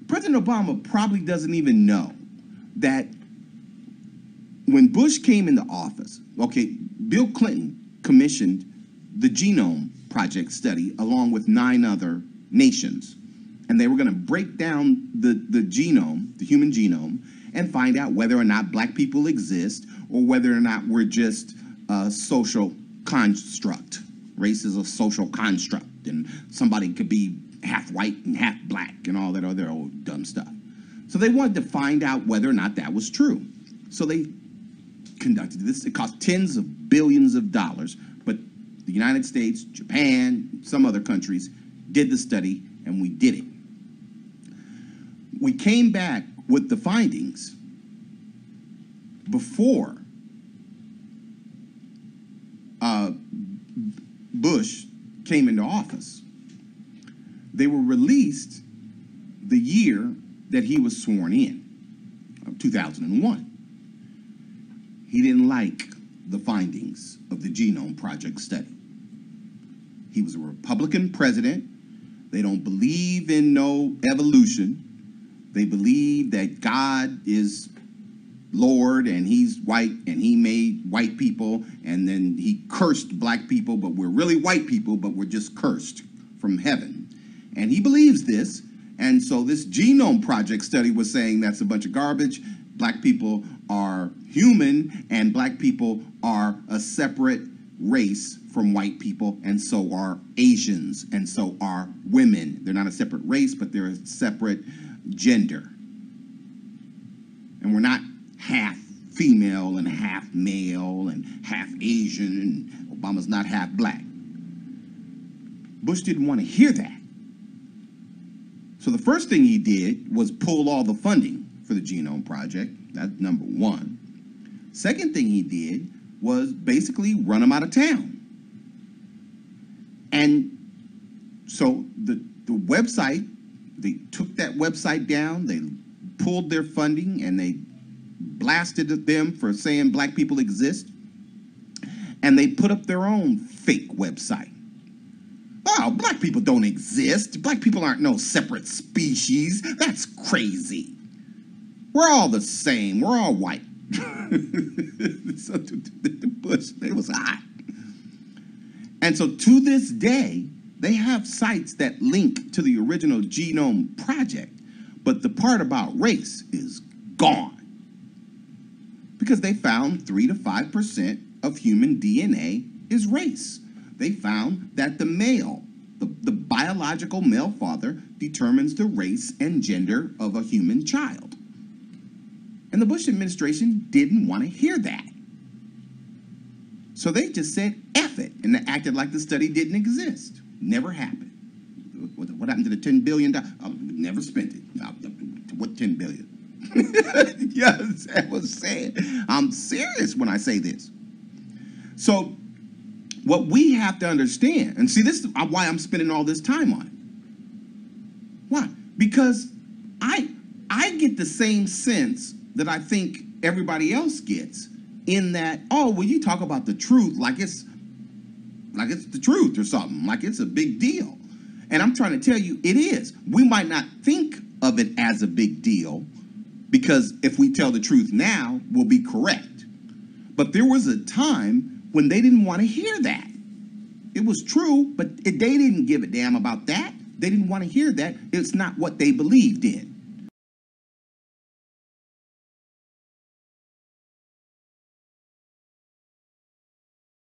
President Obama probably doesn't even know that when Bush came into office, okay, Bill Clinton commissioned the Genome Project study along with 9 other nations. And they were going to break down the genome, the human genome, and find out whether or not black people exist or whether or not we're just a social construct. Race is a social construct, and somebody could be half white and half black and all that other old dumb stuff. So they wanted to find out whether or not that was true. So they conducted this. It cost tens of billions of dollars, but the United States, Japan, some other countries did the study, and we did it. We came back with the findings before Bush came into office. They were released the year that he was sworn in, 2001. He didn't like the findings of the Genome Project study. He was a Republican president. They don't believe in no evolution. They believe that God is Lord and he's white and he made white people, and then he cursed black people, but we're really white people, but we're just cursed from heaven. And he believes this, and so this Genome Project study was saying that's a bunch of garbage. Black people are human, and black people are a separate race from white people, and so are Asians, and so are women. They're not a separate race, but they're a separate gender. And we're not half female and half male and half Asian, and Obama's not half black. Bush didn't want to hear that. So the first thing he did was pull all the funding for the Genome Project. That's number one. Second thing he did was basically run them out of town. And so the website, they took that website down, they pulled their funding, and they blasted at them for saying black people exist. And they put up their own fake website. Oh, black people don't exist. Black people aren't no separate species. That's crazy. We're all the same. We're all white. So the Bush, they was hot. And so to this day, they have sites that link to the original Genome Project, but the part about race is gone. Because they found 3 to 5% of human DNA is race. They found that the male, the biological male father, determines the race and gender of a human child. And the Bush administration didn't want to hear that. So they just said, F it, and they acted like the study didn't exist. Never happened. What happened to the $10 billion? Never spent it. What $10 billion? Yes, I was saying. I'm serious when I say this. So what we have to understand, and see, this is why I'm spending all this time on it. Why? Because I get the same sense that I think everybody else gets, in that, oh, well, you talk about the truth like it's the truth or something, like it's a big deal. And I'm trying to tell you, it is. We might not think of it as a big deal, because if we tell the truth now, we'll be correct. But there was a time when they didn't want to hear that. It was true, but they didn't give a damn about that. They didn't want to hear that. It's not what they believed in.